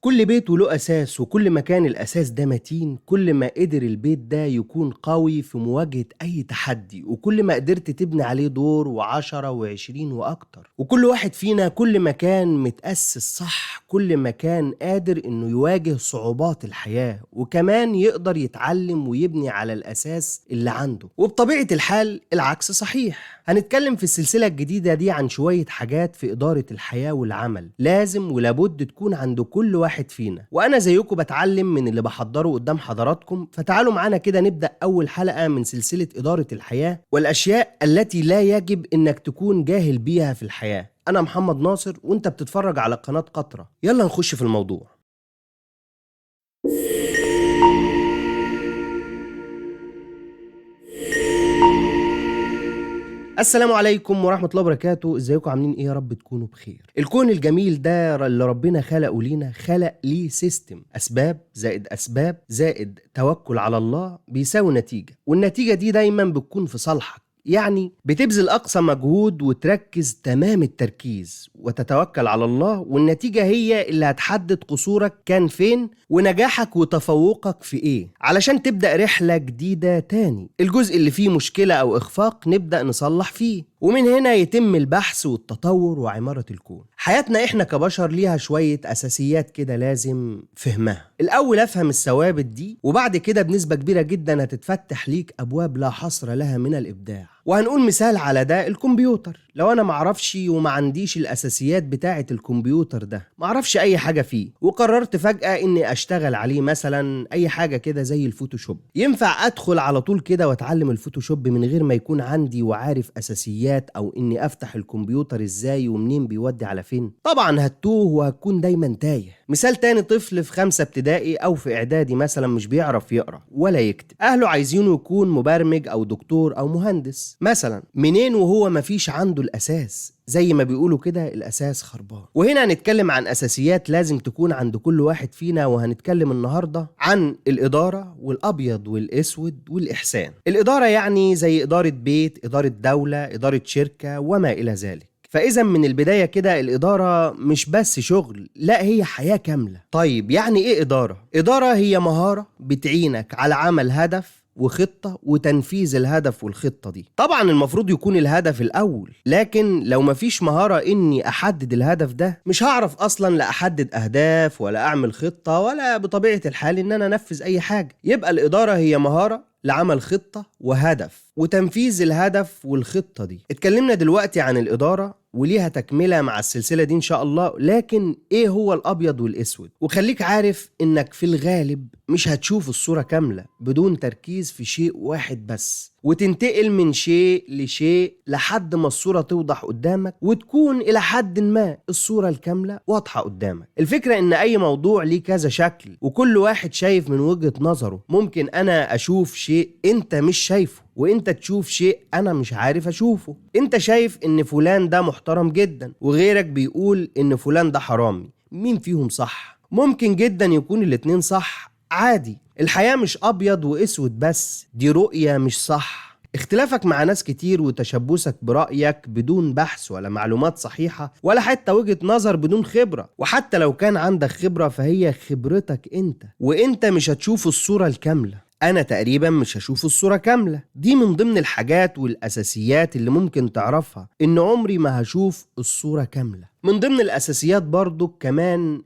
كل بيت وله أساس، وكل ما كان الأساس ده متين كل ما قدر البيت ده يكون قوي في مواجهة أي تحدي، وكل ما قدرت تبني عليه دور وعشرة وعشرين وأكتر. وكل واحد فينا كل ما كان متأسس صح كل ما كان قادر إنه يواجه صعوبات الحياة، وكمان يقدر يتعلم ويبني على الأساس اللي عنده. وبطبيعة الحال العكس صحيح. هنتكلم في السلسلة الجديدة دي عن شوية حاجات في إدارة الحياة والعمل لازم ولابد تكون عند كل واحد فينا، وأنا زيكم بتعلم من اللي بحضره قدام حضراتكم. فتعالوا معانا كده نبدأ أول حلقة من سلسلة إدارة الحياة والأشياء التي لا يجب إنك تكون جاهل بيها في الحياة. أنا محمد ناصر وأنت بتتفرج على قناة قطرة. يلا نخش في الموضوع. السلام عليكم ورحمة الله وبركاته. ازيكم عاملين ايه؟ يا رب تكونوا بخير. الكون الجميل ده اللي ربنا خلقه لينا خلق ليه سيستم، اسباب زائد اسباب زائد توكل على الله بيساوي نتيجة، والنتيجة دي دايما بتكون في صالحك. يعني بتبذل أقصى مجهود وتركز تمام التركيز وتتوكل على الله، والنتيجة هي اللي هتحدد قصورك كان فين ونجاحك وتفوقك في ايه، علشان تبدأ رحلة جديدة تاني. الجزء اللي فيه مشكلة أو إخفاق نبدأ نصلح فيه، ومن هنا يتم البحث والتطور وعمارة الكون. حياتنا احنا كبشر ليها شوية أساسيات كده لازم فهمها. الأول أفهم الثوابت دي، وبعد كده بنسبة كبيرة جدا هتتفتح ليك أبواب لا حصر لها من الإبداع. وهنقول مثال على ده الكمبيوتر. لو أنا معرفش وما عنديش الأساسيات بتاعة الكمبيوتر ده، معرفش أي حاجة فيه، وقررت فجأة إني أشتغل عليه مثلا أي حاجة كده زي الفوتوشوب، ينفع أدخل على طول كده وأتعلم الفوتوشوب من غير ما يكون عندي وعارف أساسيات، أو إني أفتح الكمبيوتر إزاي ومنين بيودي على فين؟ طبعا هتوه وهتكون دايما تايه. مثال تاني، طفل في 5 ابتدائي أو في إعدادي مثلا مش بيعرف يقرأ ولا يكتب، أهله عايزينه يكون مبرمج أو دكتور أو مهندس مثلا. منين وهو مفيش عنده الأساس؟ زي ما بيقولوا كده الأساس خربان. وهنا هنتكلم عن أساسيات لازم تكون عند كل واحد فينا، وهنتكلم النهاردة عن الإدارة والأبيض والأسود والإحسان. الإدارة يعني زي إدارة بيت، إدارة دولة، إدارة شركة وما إلى ذلك. فإذا من البداية كده الإدارة مش بس شغل، لا هي حياة كاملة. طيب يعني إيه إدارة؟ إدارة هي مهارة بتعينك على عمل هدف وخطة وتنفيذ الهدف والخطة دي. طبعا المفروض يكون الهدف الأول، لكن لو مفيش مهارة إني أحدد الهدف ده مش هعرف أصلا لا أحدد أهداف ولا أعمل خطة، ولا بطبيعة الحال إن أنا أنفذ أي حاجة. يبقى الإدارة هي مهارة لعمل خطة وهدف وتنفيذ الهدف والخطة دي. اتكلمنا دلوقتي عن الإدارة وليها تكملة مع السلسلة دي إن شاء الله، لكن إيه هو الأبيض والأسود؟ وخليك عارف إنك في الغالب مش هتشوف الصورة كاملة بدون تركيز في شيء واحد بس، وتنتقل من شيء لشيء لحد ما الصورة توضح قدامك وتكون إلى حد ما الصورة الكاملة واضحة قدامك. الفكرة إن أي موضوع ليه كذا شكل، وكل واحد شايف من وجهة نظره. ممكن أنا أشوف شيء أنت مش شايفه، وانت تشوف شيء انا مش عارف اشوفه. انت شايف ان فلان ده محترم جدا، وغيرك بيقول ان فلان ده حرامي. مين فيهم صح؟ ممكن جدا يكون الاتنين صح عادي. الحياة مش ابيض واسود بس، دي رؤية مش صح. اختلافك مع ناس كتير وتشبثك برأيك بدون بحث ولا معلومات صحيحة ولا حتى وجهة نظر بدون خبرة، وحتى لو كان عندك خبرة فهي خبرتك انت، وانت مش هتشوف الصورة الكاملة. أنا تقريبا مش هشوف الصورة كاملة. دي من ضمن الحاجات والأساسيات اللي ممكن تعرفها، إن عمري ما هشوف الصورة كاملة. من ضمن الأساسيات برضو كمان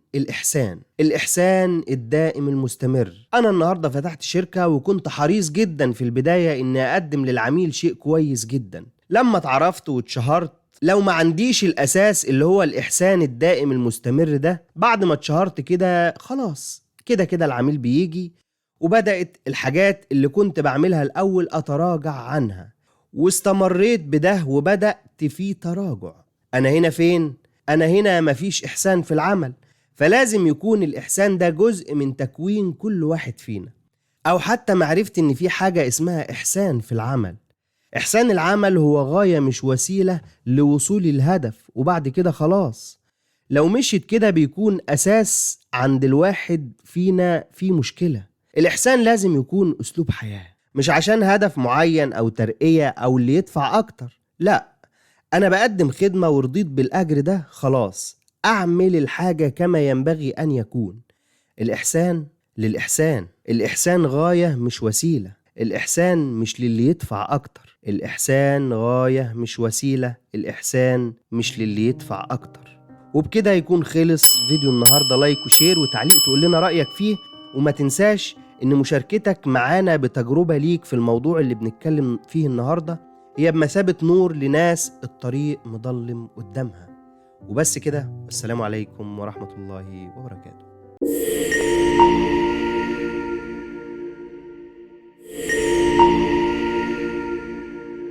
الإحسان الدائم المستمر. أنا النهاردة فتحت شركة وكنت حريص جدا في البداية إني أقدم للعميل شيء كويس جدا. لما اتعرفت واتشهرت، لو ما عنديش الأساس اللي هو الإحسان الدائم المستمر ده، بعد ما اتشهرت كده خلاص كده العميل بيجي، وبدأت الحاجات اللي كنت بعملها الأول أتراجع عنها، واستمريت بده وبدأت في تراجع. أنا هنا فين؟ أنا هنا مفيش إحسان في العمل. فلازم يكون الإحسان ده جزء من تكوين كل واحد فينا، أو حتى معرفت إن في حاجة اسمها إحسان في العمل. إحسان العمل هو غاية مش وسيلة لوصول الهدف، وبعد كده خلاص. لو مشيت كده بيكون أساس عند الواحد فينا في مشكلة. الإحسان لازم يكون أسلوب حياة، مش عشان هدف معين أو ترقية أو اللي يدفع أكتر. لا، أنا بقدم خدمة ورضيت بالأجر ده، خلاص أعمل الحاجة كما ينبغي أن يكون. الإحسان للإحسان. الإحسان غاية مش وسيلة. الإحسان مش للي يدفع أكتر. الإحسان غاية مش وسيلة. الإحسان مش للي يدفع أكتر. وبكده يكون خلص فيديو النهاردة. لايك وشير وتعليق تقول لنا رأيك فيه، وما تنساش إن مشاركتك معانا بتجربة ليك في الموضوع اللي بنتكلم فيه النهاردة هي بمثابة نور لناس الطريق مظلم قدامها. وبس كده، والسلام عليكم ورحمة الله وبركاته.